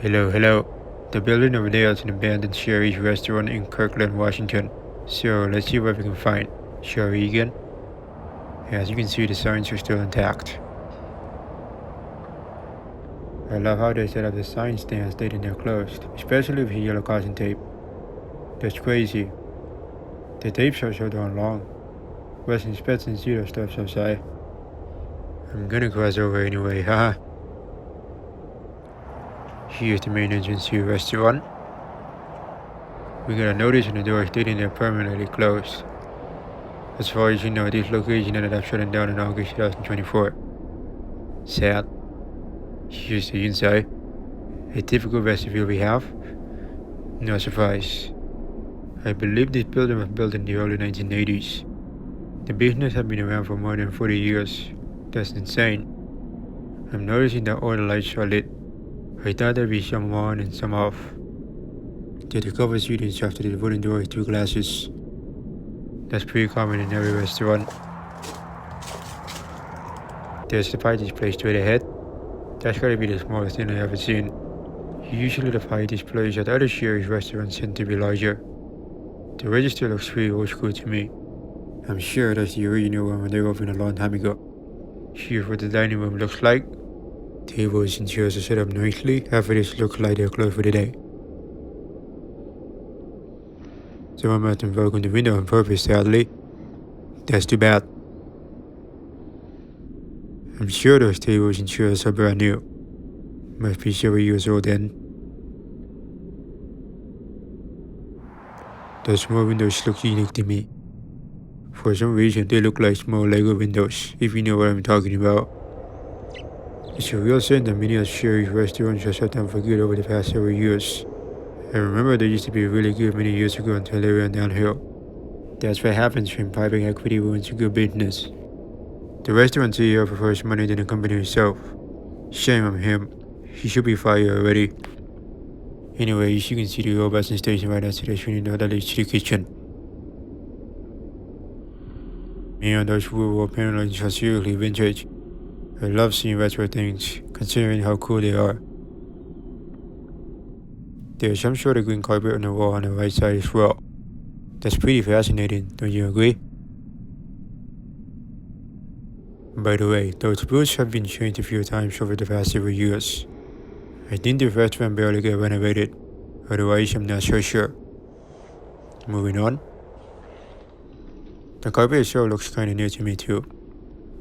Hello. The building over there is an abandoned Shari's restaurant in Kirkland, Washington. So let's see what we can find. Shari again. As you can see, the signs are still intact. I love how they set up the sign stands stating they're closed, especially with the yellow caution tape. That's crazy. The tapes are so darn long. Wasn't expecting to see those stuff outside. I'm gonna cross over anyway, haha. Here's the main entrance to the restaurant. We got a notice on the door stating they're permanently closed. As far as you know, this location ended up shutting down in August 2024. Sad. Here's the inside. A typical vestibule we have. No surprise. I believe this building was built in the early 1980s. The business had been around for more than 40 years. That's insane. I'm noticing that all the lights are lit. I thought there'd be some on and some off. The cover seating after the wooden door with 2 glasses. That's pretty common in every restaurant. There's the pie display straight ahead. That's gotta be the smallest thing I've ever seen. Usually the pie displays at other Shari's restaurants tend to be larger. The register looks pretty old school to me. I'm sure that's the original one when they opened a long time ago. Here's what the dining room looks like. Tables and chairs are set up nicely. Half of this looks like they're closed for the day. Someone must have broken the window on purpose, sadly. That's too bad. I'm sure those tables and chairs are brand new. Must be several years old then. Those small windows look unique to me. For some reason they look like small Lego windows, if you know what I'm talking about. It's a real shame that many of Shari's restaurants have shut down for good over the past several years. I remember they used to be really good many years ago until they went downhill. That's what happens when private equity ruins a good business. The restaurant CEO prefers money than the company itself. Shame on him. He should be fired already. Anyways, you can see the old busing station right next to the screen that leads to the kitchen. And those wood panelings are seriously vintage. I love seeing retro things, considering how cool they are. There's some sort of green carpet on the wall on the right side as well. That's pretty fascinating, don't you agree? By the way, those booths have been changed a few times over the past several years. I think the restaurant barely got renovated, otherwise I'm not so sure. Moving on. The carpet itself looks kinda new to me too.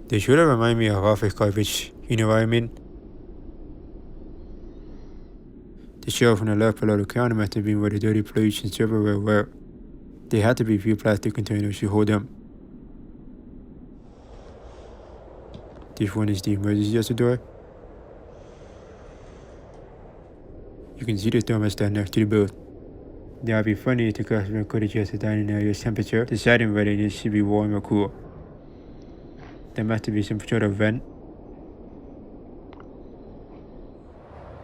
They should have reminded me of office carpets, you know what I mean? The shelf on the left below the counter must have been where the dirty plates and silverware were. There had to be a few plastic containers to hold them. This one is the emergency exit door. You can see the thermostat next to the booth. That would be funny if the customer could adjust the dining area's temperature, deciding whether it needs to be warm or cool. There must be some sort of vent.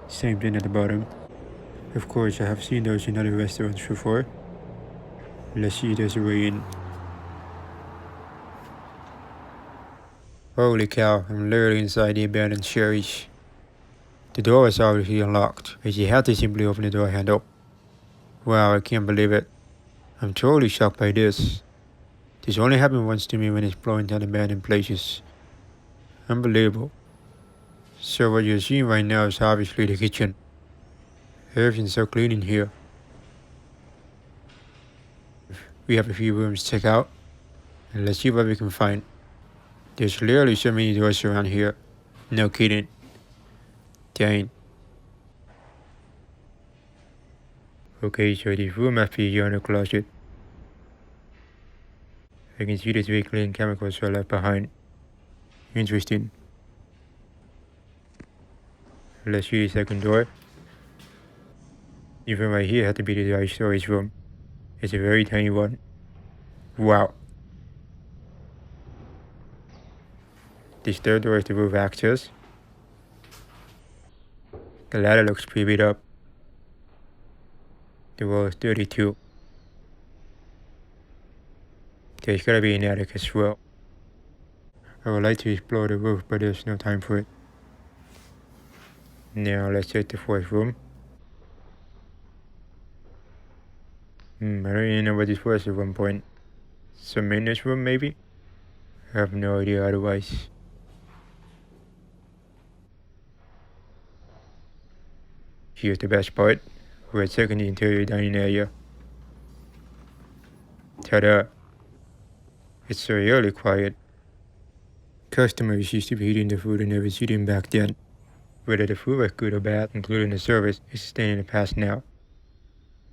Same thing at the bottom. Of course, I have seen those in other restaurants before. Let's see if there's a way in. Holy cow, I'm literally inside the abandoned Shari's. The door was obviously unlocked, but you had to simply open the door handle. Wow, I can't believe it. I'm totally shocked by this. This only happened once to me when exploring down abandoned places. Unbelievable. So what you're seeing right now is obviously the kitchen. Everything's so clean in here. We have a few rooms to check out, and let's see what we can find. There's literally so many doors around here. No kidding. Dang. Okay, so this room must be a the closet. I can see the 3 clean chemicals are left behind. Interesting. Let's see the second door. Even right here had to be the dry storage room. It's a very tiny one. Wow. This third door is the roof access. The ladder looks pretty beat up. The wall is dirty too. There's gotta be an attic as well. I would like to explore the roof, but there's no time for it. Now let's check the fourth room. I don't even know what this was at one point. Some maintenance room, maybe? I have no idea otherwise. Here's the best part. We're checking the interior dining area. Ta-da! It's so really quiet. Customers used to be eating the food and never eating back then. Whether the food was good or bad, including the service, is staying in the past now.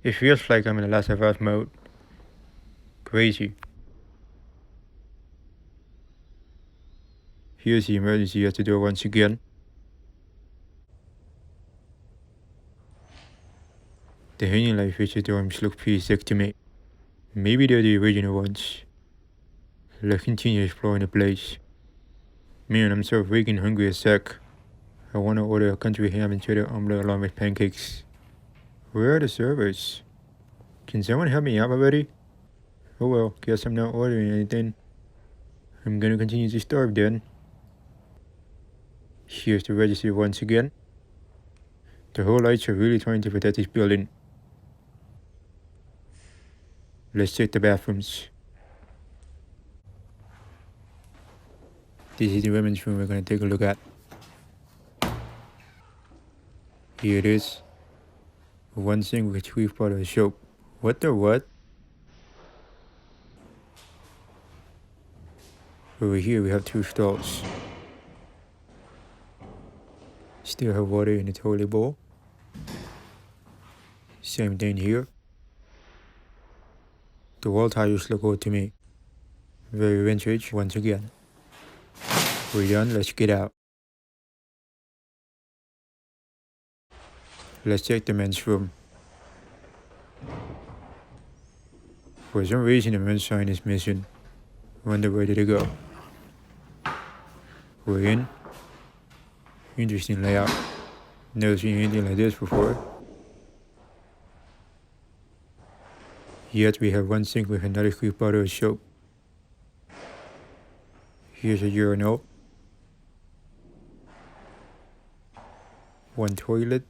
It feels like I'm in the Last of Us mode. Crazy. Here's the emergency at the door once again. The hanging light fixture dorms look pretty sick to me. Maybe they're the original ones. Let's continue exploring the place. Man, I'm so freaking hungry as heck. I wanna order a country ham and cheddar omelet along with pancakes. Where are the servers? Can someone help me out already? Oh well, guess I'm not ordering anything. I'm gonna continue to starve then. Here's the register once again. The whole lights are really trying to protect this building. Let's check the bathrooms. This is the women's room we're gonna take a look at. Here it is. One sink with 3 bottles of soap. What the what? Over here we have 2 stalls. Still have water in the toilet bowl. Same thing here. The wall tiles look old to me. Very vintage once again. We're done, let's get out. Let's check the men's room. For some reason the men's sign is missing. Wonder where did it go? We're in. Interesting layout. Never seen anything like this before. Yet we have one sink with another 3 bottles of soap. Here's a urinal. One toilet.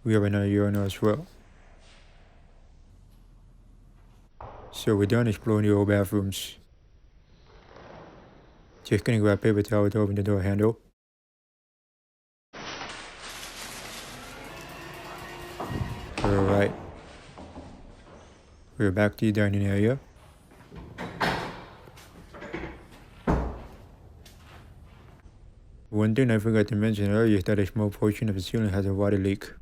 We have another urinal as well. So we're done exploring the old bathrooms. Just gonna grab paper towel to open the door handle. Alright. We're back to the dining area. One thing I forgot to mention earlier is that a small portion of the ceiling has a water leak.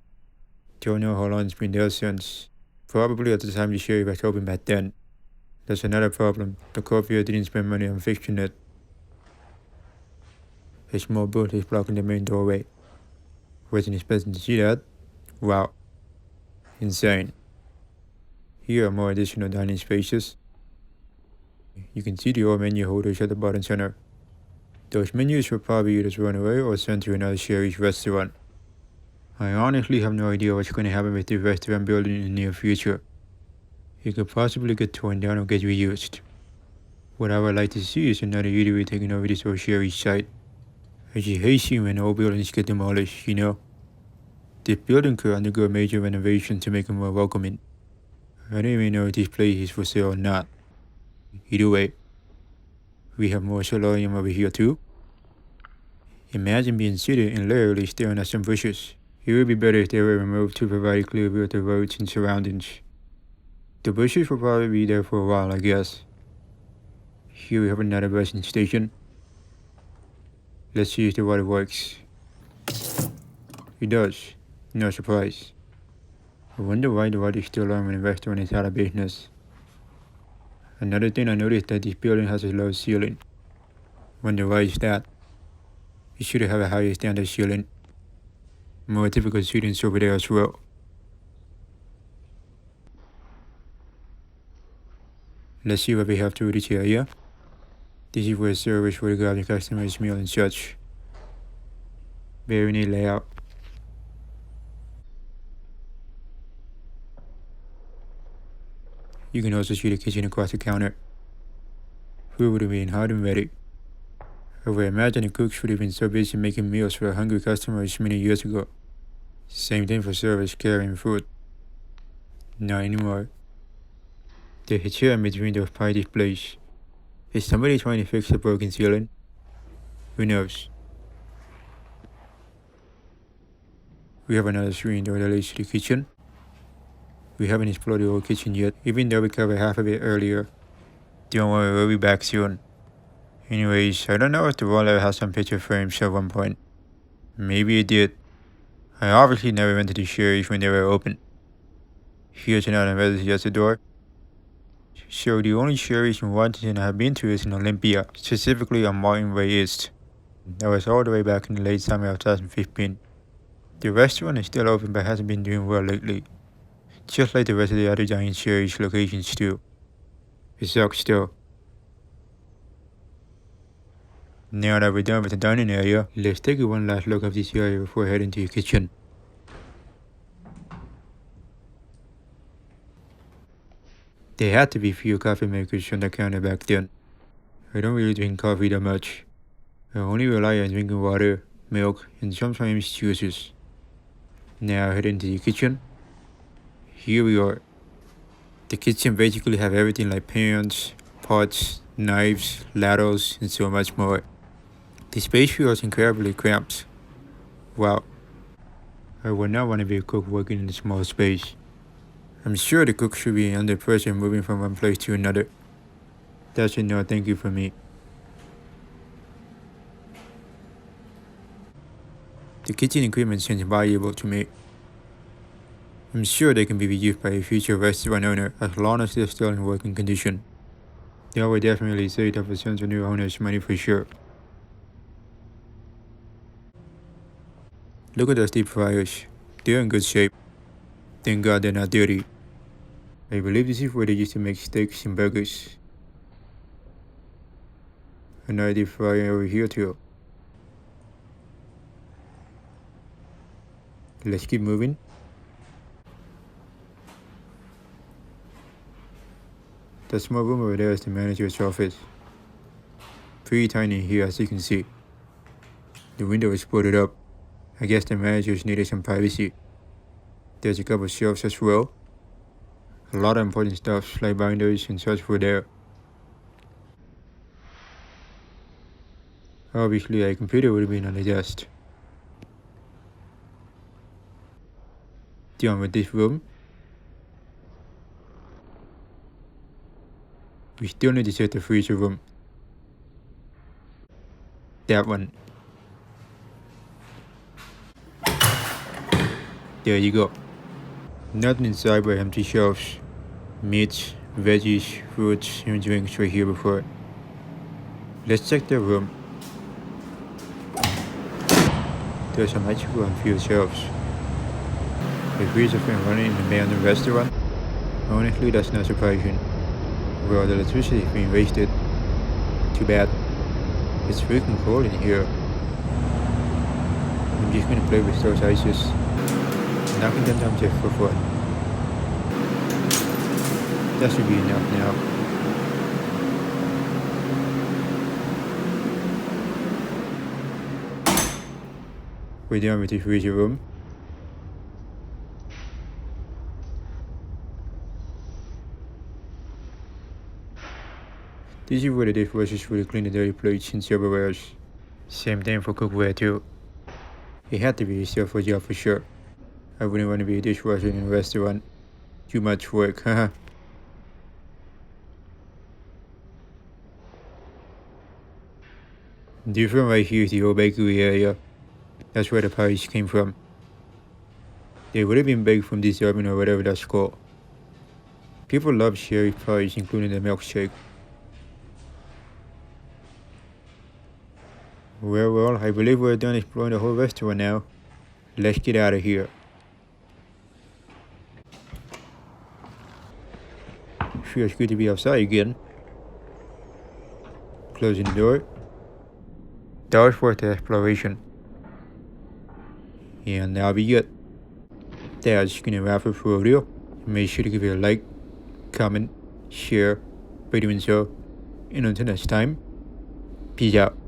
Don't know how long it's been there since. Probably at the time the Shari was open back then. That's another problem. The courier didn't spend money on fixing it. A small boat is blocking the main doorway. Wasn't expecting to see that. Wow. Insane. Here are more additional dining spaces. You can see the old menu holders at the bottom center. Those menus will probably either thrown away or sent to another Shari's restaurant. I honestly have no idea what's going to happen with the restaurant building in the near future. It could possibly get torn down or get reused. What I would like to see is another eatery taking over this old Shari's site. I just hate seeing when old buildings get demolished, you know? This building could undergo a major renovation to make it more welcoming. I don't even know if this place is for sale or not. Either way, we have more solarium over here too. Imagine being seated and literally staring at some bushes. It would be better if they were removed to provide a clear view of the roads and surroundings. The bushes will probably be there for a while, I guess. Here we have another bussing station. Let's see if the water works. It does. No surprise. I wonder why the water is still on when the restaurant is out of business. Another thing I noticed is that this building has a low ceiling. Wonder why is that? It should have a higher standard ceiling. More typical students over there as well. Let's see what we have through this area. This is where servers will grab the customer's meal and such. Very neat layout. You can also see the kitchen across the counter. Food would have been hot and ready. I would imagine the cooks would have been so busy making meals for hungry customers many years ago. Same thing for servers carrying food. Not anymore. There's a chair in between those pie displays. Is somebody trying to fix the broken ceiling? Who knows? We have another screen door that leads to the kitchen. We haven't explored the whole kitchen yet, even though we covered half of it earlier. Don't worry, we'll be back soon. Anyways, I don't know if the wall ever had some picture frames at one point. Maybe it did. I obviously never went to the Shari's when they were open. Here's another message at the door. So the only Shari's in Washington I have been to is in Olympia, specifically on Martin Way East. That was all the way back in the late summer of 2015. The restaurant is still open but hasn't been doing well lately. Just like the rest of the other giant Shari's locations too. It sucks still. Now that we're done with the dining area, let's take a one last look at this area before heading to the kitchen. There had to be few coffee makers on the counter back then. I don't really drink coffee that much. I only rely on drinking water, milk, and sometimes juices. Now heading to the kitchen. Here we are. The kitchen basically have everything like pans, pots, knives, ladles, and so much more. The space feels incredibly cramped. Wow. I would not want to be a cook working in a small space. I'm sure the cook should be under pressure moving from one place to another. That's a no thank you for me. The kitchen equipment seems valuable to me. I'm sure they can be reused by a future restaurant owner as long as they're still in working condition. That would definitely save up a sense of new owners money for sure. Look at those deep fryers. They're in good shape. Thank God they're not dirty. I believe this is where they used to make steaks and burgers. Another deep fryer over here too. Let's keep moving. That small room over there is the manager's office. Pretty tiny here as you can see. The window is boarded up. I guess the managers needed some privacy. There's a couple of shelves as well. A lot of important stuff like binders and such were there. Obviously a computer would have been on the desk. Done with this room. We still need to set the freezer room. That one. There you go. Nothing inside but empty shelves. Meats, veggies, fruits, and drinks right here before. Let's check the room. There's a magical on few shelves. The freezer fan running in an abandoned restaurant? Honestly, that's not surprising. Well, the electricity is being wasted. Too bad. It's freaking cold in here. I'm just gonna play with those ices. Knocking them down just for fun. That should be enough now. We're done with the freezer room. This is where the dishwashers would clean the dirty plates and silverwares. Same thing for cookware too. It had to be a self job for sure. I wouldn't want to be a dishwasher in a restaurant. Too much work, haha. This one right here is the old bakery area. That's where the pies came from. They would have been baked from this oven or whatever that's called. People love Shari pies, including the milkshake. Well, I believe we're done exploring the whole restaurant now. Let's get out of here. Feels good to be outside again. Closing the door. That was worth the exploration. And that'll be it. That's gonna wrap up for the video. Make sure to give it a like, comment, share by doing so. And until next time, peace out.